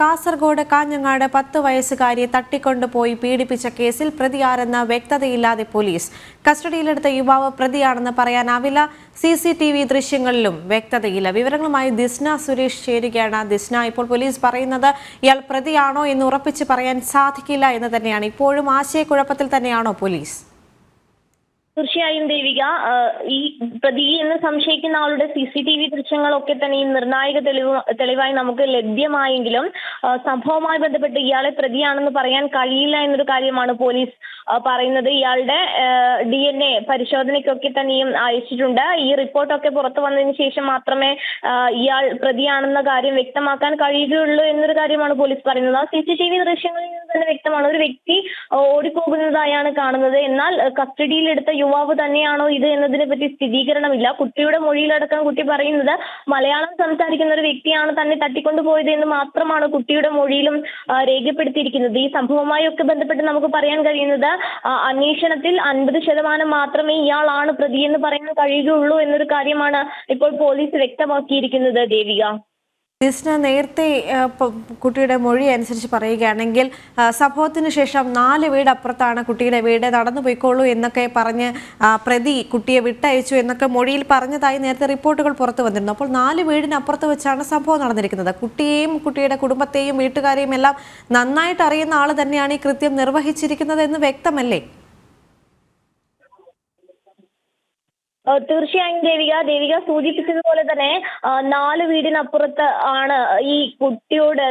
കാസർഗോഡ് കാഞ്ഞങ്ങാട് 10 വയസ്സുകാരിയെ തട്ടിക്കൊണ്ടുപോയി പീഡിപ്പിച്ച കേസിൽ പ്രതിയാരെന്ന് വ്യക്തതയില്ലാതെ പോലീസ്. കസ്റ്റഡിയിലെടുത്ത യുവാവ് പ്രതിയാണെന്ന് പറയാനാവില്ല. CCTV ദൃശ്യങ്ങളിലും വ്യക്തതയില്ല. വിവരങ്ങളുമായി ദിസ്ന സുരേഷ് ചേരുകയാണ്. ദിസ്ന, ഇപ്പോൾ പോലീസ് പറയുന്നത് ഇയാൾ പ്രതിയാണോ എന്ന് ഉറപ്പിച്ച് പറയാൻ സാധിക്കില്ല എന്ന് തന്നെയാണ്. ഇപ്പോഴും ആശയക്കുഴപ്പത്തിൽ തന്നെയാണോ പോലീസ്? തീർച്ചയായും ദേവിക, ഈ പ്രതി എന്ന് സംശയിക്കുന്ന ആളുടെ CCTV ദൃശ്യങ്ങളൊക്കെ തന്നെ ഈ നിർണായക തെളിവായി നമുക്ക് ലഭ്യമായെങ്കിലും സംഭവവുമായി ബന്ധപ്പെട്ട് ഇയാളെ പ്രതിയാണെന്ന് പറയാൻ കഴിയില്ല എന്നൊരു കാര്യമാണ് പോലീസ് പറയുന്നത്. ഇയാളുടെ DNA പരിശോധനയ്ക്കൊക്കെ തന്നെയും അയച്ചിട്ടുണ്ട്. ഈ റിപ്പോർട്ടൊക്കെ പുറത്തു വന്നതിന് ശേഷം മാത്രമേ ഇയാൾ പ്രതിയാണെന്ന കാര്യം വ്യക്തമാക്കാൻ കഴിയുകയുള്ളൂ എന്നൊരു കാര്യമാണ് പോലീസ് പറയുന്നത്. CCTV ദൃശ്യങ്ങളിൽ നിന്ന് തന്നെ വ്യക്തമാണ്, ഒരു വ്യക്തി ഓടിപ്പോകുന്നതായാണ് കാണുന്നത്. എന്നാൽ കസ്റ്റഡിയിലെടുത്ത യുവാവ് തന്നെയാണോ ഇത് എന്നതിനെ പറ്റി സ്ഥിരീകരണമില്ല. കുട്ടിയുടെ മൊഴിയിലടക്കം കുട്ടി പറയുന്നത് മലയാളം സംസാരിക്കുന്ന ഒരു വ്യക്തിയാണ് തന്നെ തട്ടിക്കൊണ്ടുപോയത് എന്ന് മാത്രമാണ് കുട്ടിയുടെ മൊഴിയിലും രേഖപ്പെടുത്തിയിരിക്കുന്നത്. ഈ സംഭവവുമായി ഒക്കെ ബന്ധപ്പെട്ട് നമുക്ക് പറയാൻ കഴിയുന്നത് അന്വേഷണത്തിൽ 50% മാത്രമേ ഇയാളാണ് പ്രതിയെന്ന് പറയാൻ കഴിയുകയുള്ളൂ എന്നൊരു കാര്യമാണ് ഇപ്പോൾ പോലീസ് വ്യക്തമാക്കിയിരിക്കുന്നത്. ദേവിക, ദിസ്ന, നേരത്തെ കുട്ടിയുടെ മൊഴി അനുസരിച്ച് പറയുകയാണെങ്കിൽ സംഭവത്തിന് ശേഷം 4 വീട് അപ്പുറത്താണ് കുട്ടിയുടെ വീട്, നടന്നു പോയിക്കോളൂ എന്നൊക്കെ പറഞ്ഞ് പ്രതി കുട്ടിയെ വിട്ടയച്ചു എന്നൊക്കെ മൊഴിയിൽ പറഞ്ഞതായി നേരത്തെ റിപ്പോർട്ടുകൾ പുറത്തു വന്നിരുന്നു. അപ്പോൾ 4 വീടിനപ്പുറത്ത് വെച്ചാണ് സംഭവം നടന്നിരിക്കുന്നത്. കുട്ടിയെയും കുട്ടിയുടെ കുടുംബത്തെയും വീട്ടുകാരെയും എല്ലാം നന്നായിട്ട് അറിയുന്ന ആൾ തന്നെയാണ് ഈ കൃത്യം നിർവഹിച്ചിരിക്കുന്നത് എന്ന് വ്യക്തമല്ലേ? തീർച്ചയായും ദേവിക സൂചിപ്പിച്ചതുപോലെ തന്നെ 4 വീടിനപ്പുറത്ത് ആണ് ഈ കുട്ടിയോട്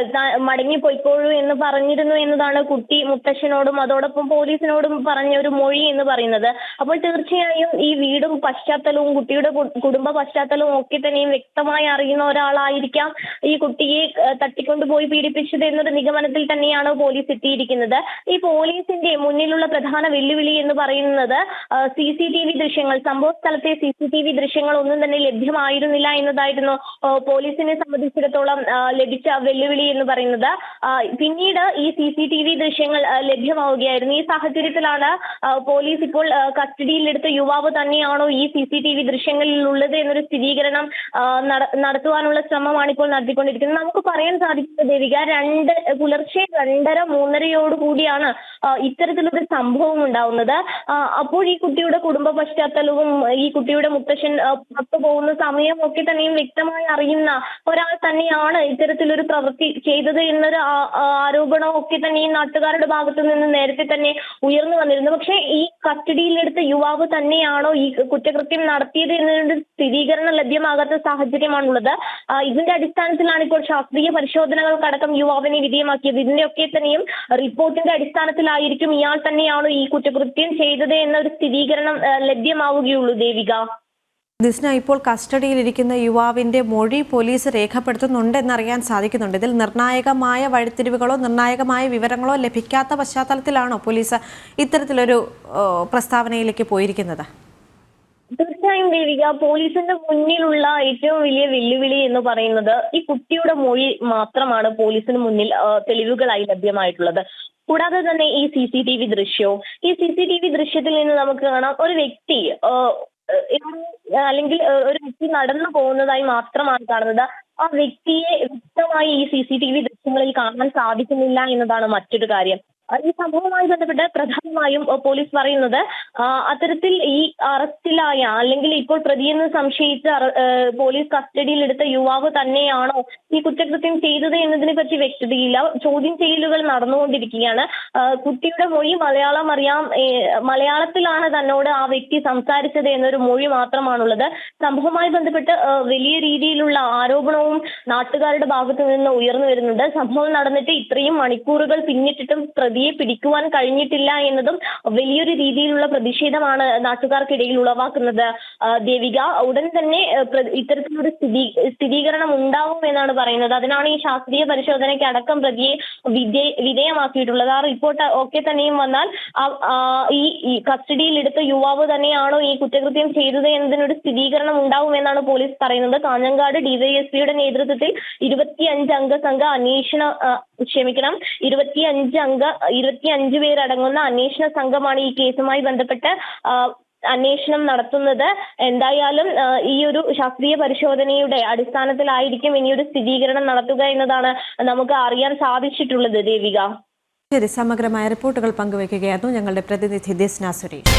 മടങ്ങിപ്പോയിക്കോളൂ എന്ന് പറഞ്ഞിരുന്നു എന്നതാണ് കുട്ടി മുത്തശ്ശനോടും അതോടൊപ്പം പോലീസിനോടും പറഞ്ഞ ഒരു മൊഴി എന്ന് പറയുന്നത്. അപ്പോൾ തീർച്ചയായും ഈ വീടും പശ്ചാത്തലവും കുട്ടിയുടെ കുടുംബ പശ്ചാത്തലവും ഒക്കെ തന്നെയും വ്യക്തമായി അറിയുന്ന ഒരാളായിരിക്കാം ഈ കുട്ടിയെ തട്ടിക്കൊണ്ടുപോയി പീഡിപ്പിച്ചത് എന്നൊരു നിഗമനത്തിൽ തന്നെയാണ് പോലീസ് എത്തിയിരിക്കുന്നത്. ഈ പോലീസിന്റെ മുന്നിലുള്ള പ്രധാന വെല്ലുവിളി എന്ന് പറയുന്നത് CCTV ദൃശ്യങ്ങൾ, സംഭവ സ്ഥലത്തെ CCTV ദൃശ്യങ്ങൾ ഒന്നും തന്നെ ലഭ്യമായിരുന്നില്ല എന്നതായിരുന്നു പോലീസിനെ സംബന്ധിച്ചിടത്തോളം ലഭിച്ച വെല്ലുവിളി എന്ന് പറയുന്നത്. പിന്നീട് ഈ CCTV ദൃശ്യങ്ങൾ ലഭ്യമാവുകയായിരുന്നു. ഈ സാഹചര്യത്തിലാണ് പോലീസ് ഇപ്പോൾ കസ്റ്റഡിയിലെടുത്ത യുവാവ് തന്നെയാണോ ഈ CCTV ദൃശ്യങ്ങളിൽ ഉള്ളത് എന്നൊരു സ്ഥിരീകരണം നടത്തുവാനുള്ള ശ്രമമാണ് ഇപ്പോൾ നടത്തിക്കൊണ്ടിരിക്കുന്നത്. നമുക്ക് പറയാൻ സാധിക്കുന്നത് ദേവിക, പുലർച്ചെ 2:30, 3:30 കൂടിയാണ് ഇത്തരത്തിലൊരു സംഭവം ഉണ്ടാവുന്നത്. അപ്പോൾ ഈ കുട്ടിയുടെ കുടുംബ പശ്ചാത്തലവും ഈ കുട്ടിയുടെ മുത്തശ്ശൻ പുറത്തു പോകുന്ന സമയമൊക്കെ തന്നെയും വ്യക്തമായി അറിയുന്ന ഒരാൾ തന്നെയാണ് ഇത്തരത്തിലൊരു പ്രവൃത്തി ചെയ്തത് എന്നൊരു ആരോപണം ഒക്കെ തന്നെ ഈ നാട്ടുകാരുടെ ഭാഗത്തു നിന്ന് നേരത്തെ തന്നെ ഉയർന്നു വന്നിരുന്നു. പക്ഷേ ഈ കസ്റ്റഡിയിലെടുത്ത യുവാവ് തന്നെയാണോ ഈ കുറ്റകൃത്യം നടത്തിയത് എന്നതിന്റെ സ്ഥിരീകരണം ലഭ്യമാകാത്ത സാഹചര്യമാണുള്ളത്. ഇതിന്റെ അടിസ്ഥാനത്തിലാണ് ഇപ്പോൾ ശാസ്ത്രീയ പരിശോധനകൾക്കടക്കം യുവാവിനെ വിധേയമാക്കിയത്. ഇതിന്റെയൊക്കെ തന്നെയും റിപ്പോർട്ടിന്റെ അടിസ്ഥാനത്തിലായിരിക്കും ഇയാൾ തന്നെയാണോ ഈ കുറ്റകൃത്യം ചെയ്തത് എന്നൊരു സ്ഥിരീകരണം ലഭ്യമാവുകയുള്ളൂ. ദേവിക, ദിസ്ന, ഇപ്പോൾ കസ്റ്റഡിയിലിരിക്കുന്ന യുവാവിന്റെ മൊഴി പോലീസ് രേഖപ്പെടുത്തുന്നുണ്ടെന്നറിയാൻ സാധിക്കുന്നുണ്ട്. ഇതിൽ നിർണായകമായ വഴിത്തിരിവുകളോ നിർണായകമായ വിവരങ്ങളോ ലഭിക്കാത്ത പശ്ചാത്തലത്തിലാണോ പോലീസ് ഇത്തരത്തിലൊരു പ്രസ്താവനയിലേക്ക് പോയിരിക്കുന്നത്? തീർച്ചയായും ദേവിക, പോലീസിന്റെ മുന്നിലുള്ള ഏറ്റവും വലിയ വെല്ലുവിളി എന്ന് പറയുന്നത് ഈ കുട്ടിയുടെ മൊഴി മാത്രമാണ് പോലീസിന് മുന്നിൽ തെളിവുകളായി ലഭ്യമായിട്ടുള്ളത്. കൂടാതെ തന്നെ ഈ CCTV ദൃശ്യവും, ഈ CCTV ദൃശ്യത്തിൽ നിന്ന് നമുക്ക് കാണാം ഒരു വ്യക്തി അല്ലെങ്കിൽ ഒരു വ്യക്തി നടന്നു പോകുന്നതായി മാത്രമാണ് കാണുന്നത്. ആ വ്യക്തിയെ വ്യക്തമായി ഈ CCTV ദൃശ്യങ്ങളിൽ കാണാൻ സാധിക്കുന്നില്ല എന്നതാണ് മറ്റൊരു കാര്യം. ഈ സംഭവവുമായി ബന്ധപ്പെട്ട് പ്രധാനമായും പോലീസ് പറയുന്നത് അത്തരത്തിൽ ഈ അറസ്റ്റിലായ അല്ലെങ്കിൽ ഇപ്പോൾ പ്രതിയെന്ന് സംശയിച്ച് പോലീസ് കസ്റ്റഡിയിലെടുത്ത യുവാവ് തന്നെയാണോ ഈ കുറ്റകൃത്യം ചെയ്തത് എന്നതിനെ പറ്റി വ്യക്തതയില്ല. ചോദ്യം ചെയ്യലുകൾ നടന്നുകൊണ്ടിരിക്കുകയാണ്. കുട്ടിയുടെ മൊഴി മലയാളം അറിയാം, മലയാളത്തിലാണ് തന്നോട് ആ വ്യക്തി സംസാരിച്ചത് എന്നൊരു മൊഴി മാത്രമാണുള്ളത്. സംഭവവുമായി ബന്ധപ്പെട്ട് വലിയ രീതിയിലുള്ള ആരോപണവും നാട്ടുകാരുടെ ഭാഗത്തു നിന്ന് ഉയർന്നു വരുന്നുണ്ട്. സംഭവം നടന്നിട്ട് ഇത്രയും മണിക്കൂറുകൾ പിന്നിട്ടിട്ടും പ്രതിയെ പിടിക്കുവാൻ കഴിഞ്ഞിട്ടില്ല എന്നതും വലിയൊരു രീതിയിലുള്ള പ്രതിഷേധമാണ് നാട്ടുകാർക്കിടയിൽ ഉളവാക്കുന്നത്. ദേവിക, ഉടൻ തന്നെ ഇത്തരത്തിലൊരു സ്ഥിരീകരണം ഉണ്ടാവും എന്നാണ് പറയുന്നത്. അതിനാണ് ഈ ശാസ്ത്രീയ പരിശോധനയ്ക്ക് അടക്കം പ്രതിയെ വിധേയമാക്കിയിട്ടുള്ളത്. ആ റിപ്പോർട്ട് ഒക്കെ തന്നെയും വന്നാൽ ഈ കസ്റ്റഡിയിലെടുത്ത യുവാവ് തന്നെയാണോ ഈ കുറ്റകൃത്യം ചെയ്തത് എന്നതിനൊരു സ്ഥിരീകരണം ഉണ്ടാവും എന്നാണ് പോലീസ് പറയുന്നത്. കാഞ്ഞങ്ങാട് DYSPയുടെ നേതൃത്വത്തിൽ 25 അംഗ അന്വേഷണ 25 പേരടങ്ങുന്ന അന്വേഷണ സംഘമാണ് ഈ കേസുമായി ബന്ധപ്പെട്ട് അന്വേഷണം നടത്തുന്നത്. എന്തായാലും ഈ ഒരു ശാസ്ത്രീയ പരിശോധനയുടെ അടിസ്ഥാനത്തിലായിരിക്കും ഇനിയൊരു സ്ഥിരീകരണം നടത്തുക എന്നതാണ് നമുക്ക് അറിയാൻ സാധിച്ചിട്ടുള്ളത്. ദേവിക, ശരി, സമഗ്രമായ റിപ്പോർട്ടുകൾ പങ്കുവയ്ക്കുകയായിരുന്നു ഞങ്ങളുടെ പ്രതിനിധി ദിസ്ന സുരേഷ്.